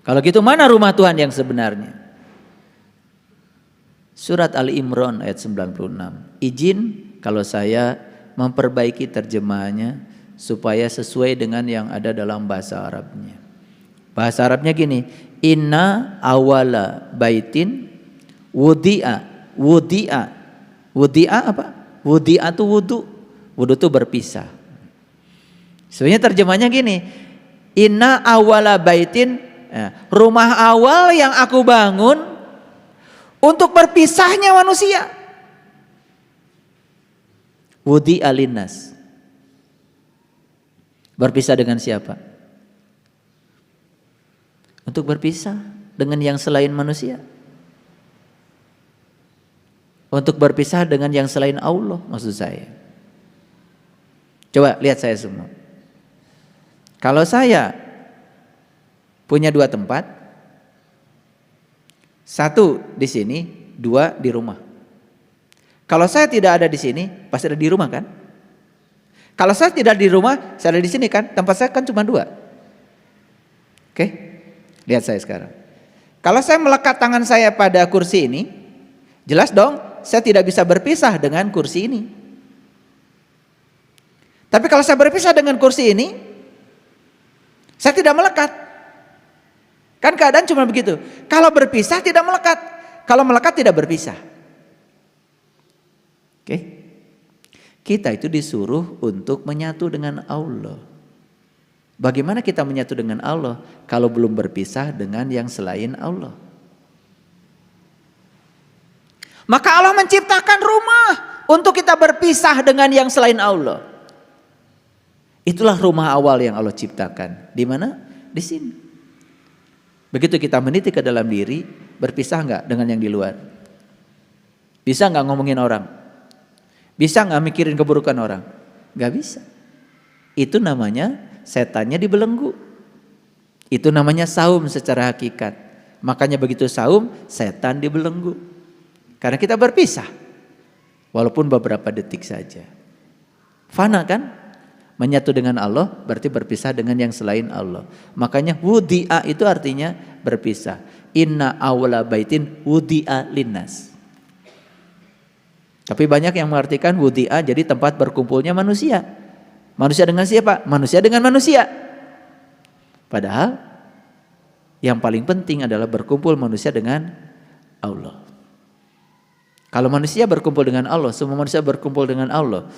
Kalau gitu mana rumah Tuhan yang sebenarnya? Surat Ali Imran ayat 96. Izin kalau saya memperbaiki terjemahannya supaya sesuai dengan yang ada dalam bahasa Arabnya. Bahasa Arabnya gini, inna awala baitin wudi'a. Wudi'a apa? Wudi'a itu wudu. Wudu itu berpisah. Sebenarnya terjemahnya gini, inna awala baitin, rumah awal yang aku bangun untuk berpisahnya manusia. Wudi'a linnas. Berpisah dengan siapa? Untuk berpisah dengan yang selain manusia. Untuk berpisah dengan yang selain Allah, maksud saya. Coba lihat saya semua. Kalau saya punya 2 tempat, 1 di sini, 2 di rumah. Kalau saya tidak ada di sini, pasti ada di rumah kan? Kalau saya tidak di rumah, saya ada di sini kan? Tempat saya kan cuma 2. Oke? Lihat saya sekarang. Kalau saya melekat tangan saya pada kursi ini, jelas dong, saya tidak bisa berpisah dengan kursi ini. Tapi kalau saya berpisah dengan kursi ini, saya tidak melekat. Kan keadaan cuma begitu. Kalau berpisah tidak melekat. Kalau melekat tidak berpisah. Oke? Kita itu disuruh untuk menyatu dengan Allah. Bagaimana kita menyatu dengan Allah kalau belum berpisah dengan yang selain Allah? Maka Allah menciptakan rumah untuk kita berpisah dengan yang selain Allah. Itulah rumah awal yang Allah ciptakan. Di mana? Di sini. Begitu kita meniti ke dalam diri, berpisah enggak dengan yang di luar? Bisa enggak ngomongin orang? Bisa enggak mikirin keburukan orang? Enggak bisa. Itu namanya setannya dibelenggu. Itu namanya saum secara hakikat. Makanya begitu saum, setan dibelenggu. Karena kita berpisah. Walaupun beberapa detik saja. Fana kan? Menyatu dengan Allah berarti berpisah dengan yang selain Allah. Makanya wudi'a itu artinya berpisah. Inna awla baitin wudi'a linnas. Tapi banyak yang mengartikan wudi'a jadi tempat berkumpulnya manusia. Manusia dengan siapa? Manusia dengan manusia. Padahal yang paling penting adalah berkumpul manusia dengan Allah. Kalau manusia berkumpul dengan Allah, semua manusia berkumpul dengan Allah,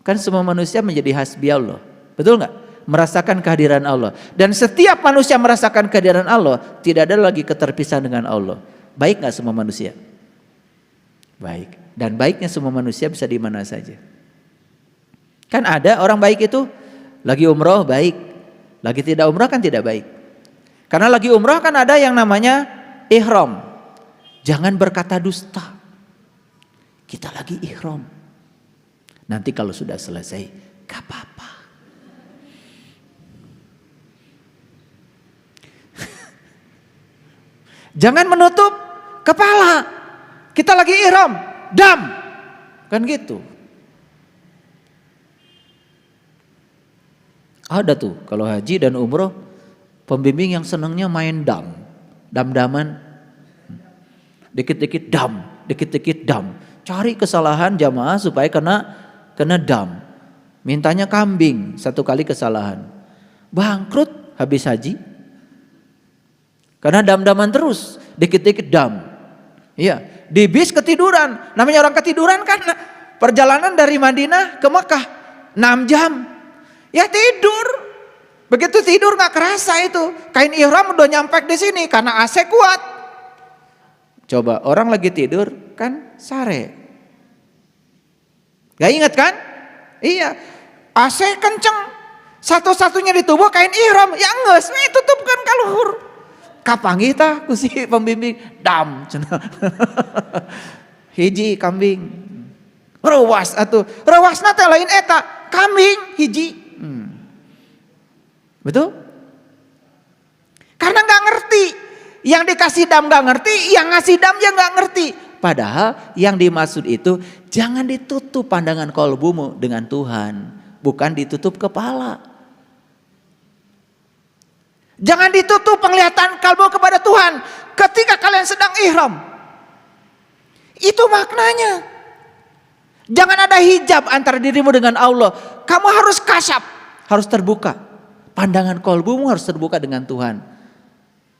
kan semua manusia menjadi hasbi Allah. Betul nggak? Merasakan kehadiran Allah. Dan setiap manusia merasakan kehadiran Allah, tidak ada lagi keterpisahan dengan Allah. Baik nggak semua manusia? Baik. Dan baiknya semua manusia bisa di mana saja. Kan ada orang baik itu lagi umroh baik, lagi tidak umroh kan tidak baik. Karena lagi umroh kan ada yang namanya ihram. Jangan berkata dusta. Kita lagi ihram. Nanti kalau sudah selesai, gak apa-apa. Jangan menutup kepala. Kita lagi ihram, dam. Kan gitu. Ada tuh kalau haji dan umroh, pembimbing yang senangnya main dam. Dam-daman. Dikit-dikit dam, dikit-dikit dam. Cari kesalahan jamaah supaya kena dam. Mintanya kambing 1 kali kesalahan. Bangkrut habis haji. Karena dam-daman terus, dikit-dikit dam. Iya, di bis ketiduran. Namanya orang ketiduran kan perjalanan dari Madinah ke Mekah 6 jam. Ya tidur. Begitu tidur gak kerasa itu. Kain ihram udah nyampe di sini karena AC kuat. Coba orang lagi tidur kan sare. Gak ingat kan? Iya. AC kenceng. Satu-satunya di tubuh kain ihram. Ya nges, tutupkan kaluhur. Kapang kita ku si pembimbing dam. Hiji kambing. Rewas atuh. Rewasna teh lain eta. Kambing hiji. Betul? Karena gak ngerti. Yang dikasih dam gak ngerti, yang ngasih dam ya gak ngerti. Padahal yang dimaksud itu jangan ditutup pandangan kolbumu dengan Tuhan. Bukan ditutup kepala. Jangan ditutup penglihatan kalbu kepada Tuhan ketika kalian sedang ihram. Itu maknanya. Jangan ada hijab antara dirimu dengan Allah. Kamu harus kasyaf, harus terbuka. Pandangan kalbumu harus terbuka dengan Tuhan.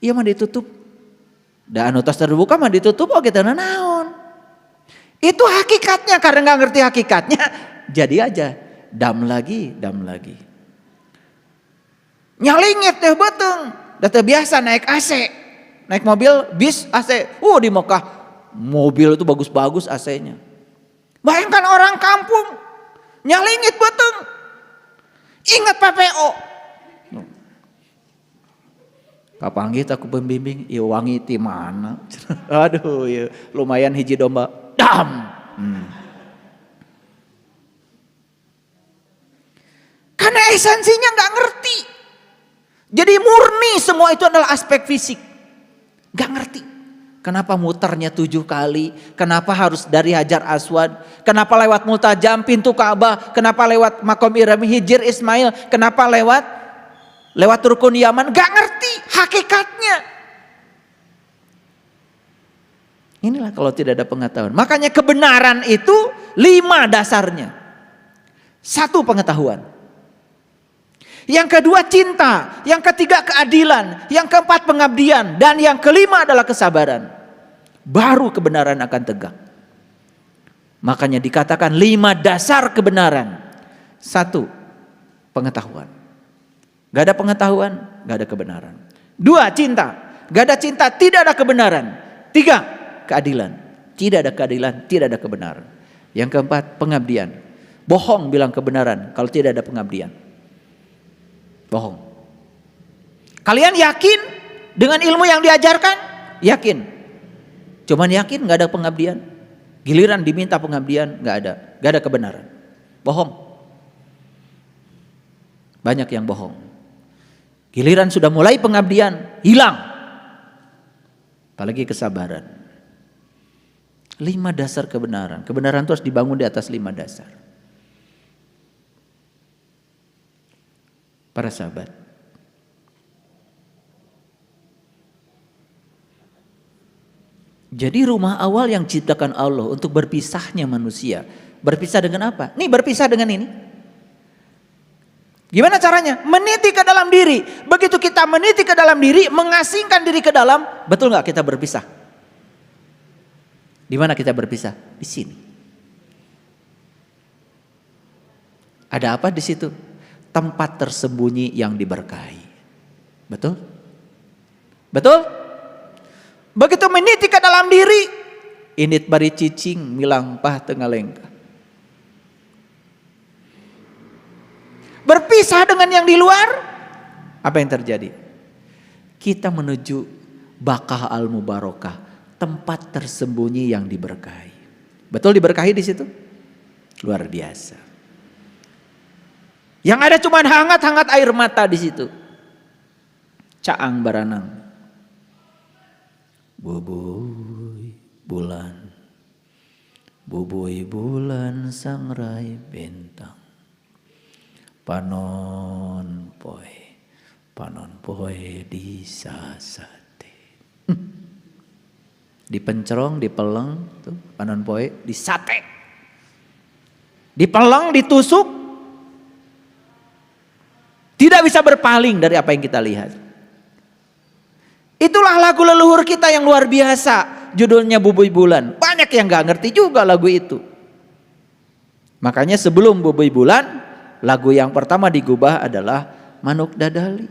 Iya mah ditutup. Dan utas terbuka mah ditutup, oh kita naon. Itu hakikatnya, karena nggak ngerti hakikatnya, jadi aja dam lagi. Nyalingit teh beteng, data biasa naik AC, naik mobil bis AC. Di Mekah mobil itu bagus-bagus AC-nya. Bayangkan orang kampung nyalingit beteng, ingat PPO. Kapanggih aku pembimbing, iya wangi ti mana? Aduh, ya, lumayan hiji domba. Dam. Karena esensinya nggak ngerti. Jadi murni semua itu adalah aspek fisik. Nggak ngerti. Kenapa muternya 7 kali? Kenapa harus dari Hajar Aswad? Kenapa lewat Multajam pintu Ka'bah? Kenapa lewat Makom Ibrahim Hijir Ismail? Kenapa lewat Rukun Yaman? Nggak ngerti hakikatnya. Inilah kalau tidak ada pengetahuan. Makanya kebenaran itu 5 dasarnya. 1 pengetahuan. Yang kedua cinta. Yang ketiga keadilan. Yang keempat pengabdian. Dan yang kelima adalah kesabaran. Baru kebenaran akan tegak. Makanya dikatakan 5 dasar kebenaran. 1 pengetahuan. Gak ada pengetahuan, gak ada kebenaran. 2 cinta. Gak ada cinta, tidak ada kebenaran. 3 keadilan. Tidak ada keadilan, tidak ada kebenaran. Yang keempat, pengabdian. Bohong bilang kebenaran kalau tidak ada pengabdian. Bohong. Kalian yakin dengan ilmu yang diajarkan? Yakin. Cuman yakin, gak ada pengabdian. Giliran diminta pengabdian, gak ada kebenaran. Bohong. Banyak yang bohong. Giliran sudah mulai pengabdian, hilang. Apalagi kesabaran. 5 dasar kebenaran. Kebenaran itu harus dibangun di atas 5 dasar. Para sahabat. Jadi rumah awal yang diciptakan Allah untuk berpisahnya manusia. Berpisah dengan apa? Nih berpisah dengan ini. Gimana caranya? Meniti ke dalam diri. Begitu kita meniti ke dalam diri, mengasingkan diri ke dalam, betul nggak kita berpisah? Di mana kita berpisah? Di sini. Ada apa di situ? Tempat tersembunyi yang diberkahi. Betul? Betul? Begitu meniti ke dalam diri, init bari cicing milang pah tengah lengkah. Berpisah dengan yang di luar, apa yang terjadi? Kita menuju Bakah al-Mubarakah, tempat tersembunyi yang diberkahi. Betul diberkahi di situ? Luar biasa. Yang ada cuma hangat-hangat air mata di situ. Caang baranang. Bubuy bulan, bubuy bulan sangrai bentang. Panon poe di sasate. Dipencerong, dipeleng, tuh panon poe di sate. Dipeleng, ditusuk. Tidak bisa berpaling dari apa yang kita lihat. Itulah lagu leluhur kita yang luar biasa. Judulnya Bubuy Bulan. Banyak yang gak ngerti juga lagu itu. Makanya sebelum Bubuy Bulan, lagu yang pertama digubah adalah Manuk Dadali.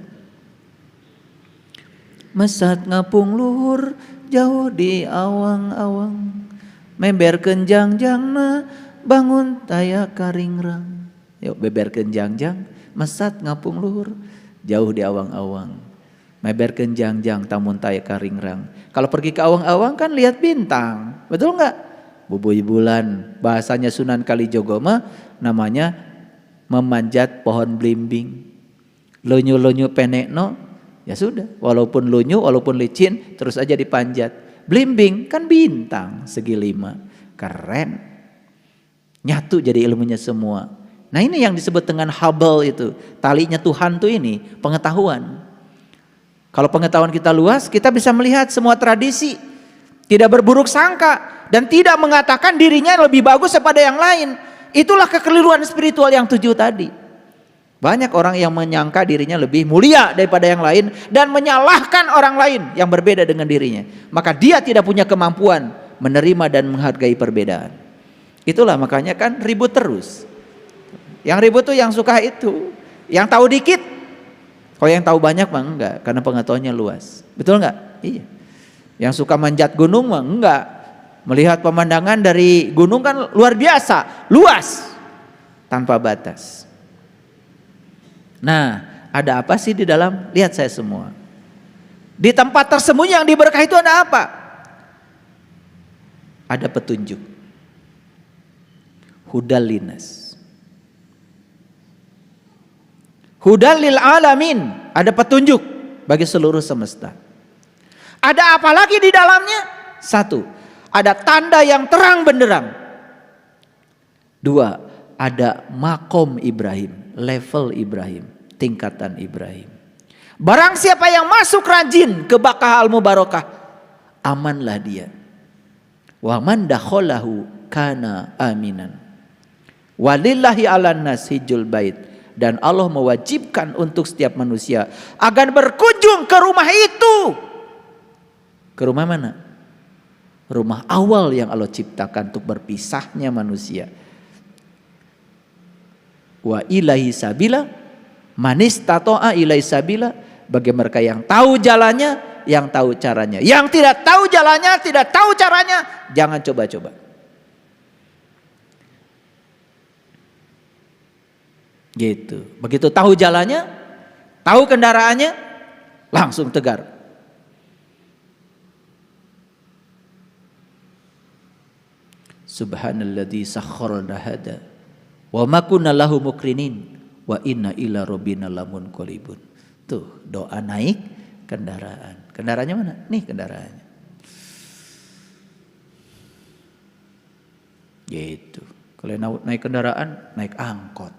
Mesat ngapung luhur jauh di awang-awang. Memberkeun jangjangna bangun taya karingrang. Yuk beberkeun jangjang, mesat ngapung luhur jauh di awang-awang. Meberkeun jangjang tamun taya karingrang. Kalau pergi ke awang-awang kan lihat bintang. Betul enggak? Bubuy bulan, bahasanya Sunan Kalijogo mah namanya memanjat pohon blimbing. Lunyu-lunyu penekno, ya sudah. Walaupun lunyu, walaupun licin, terus aja dipanjat. Blimbing kan bintang segi 5. Keren. Nyatu jadi ilmunya semua. Nah ini yang disebut dengan Hubble itu. Talinya Tuhan tuh ini, pengetahuan. Kalau pengetahuan kita luas, kita bisa melihat semua tradisi, tidak berburuk sangka, dan tidak mengatakan dirinya lebih bagus daripada yang lain. Itulah kekeliruan spiritual yang 7 tadi. Banyak orang yang menyangka dirinya lebih mulia daripada yang lain dan menyalahkan orang lain yang berbeda dengan dirinya. Maka dia tidak punya kemampuan menerima dan menghargai perbedaan. Itulah makanya kan ribut terus. Yang ribut tuh yang suka itu, yang tahu dikit. Kalau yang tahu banyak mah enggak, karena pengetahuannya luas. Betul enggak? Iya. Yang suka manjat gunung mah enggak. Melihat pemandangan dari gunung kan luar biasa, luas, tanpa batas. Nah, ada apa sih di dalam? Lihat saya semua. Di tempat tersembunyi yang diberkahi itu ada apa? Ada petunjuk. Hudal linas. Hudal lil alamin. Ada petunjuk bagi seluruh semesta. Ada apa lagi di dalamnya? 1. Ada tanda yang terang benderang. 2. Ada makom Ibrahim, level Ibrahim, tingkatan Ibrahim. Barang siapa yang masuk rajin ke Baqqah al-Mubarakah, amanlah dia. Wa man dakhalahu kana aminan. Walillahi 'alan nas hijjul bait, dan Allah mewajibkan untuk setiap manusia agar berkunjung ke rumah itu. Ke rumah mana? Rumah awal yang Allah ciptakan untuk berpisahnya manusia. Wa ilahi sabila, manis tato'a ilahi sabila, bagi mereka yang tahu jalannya, yang tahu caranya. Yang tidak tahu jalannya, tidak tahu caranya, jangan coba-coba. Gitu. Begitu tahu jalannya, tahu kendaraannya, langsung tegar. Subhanalladzi sakhkhara hada wa ma kunna lahu muqrinin wa inna ila rabbina lamunqalibun. Tuh, doa naik kendaraan. Kendaraannya mana? Nih kendaraannya. Gitu. Kalau naik kendaraan, naik angkot.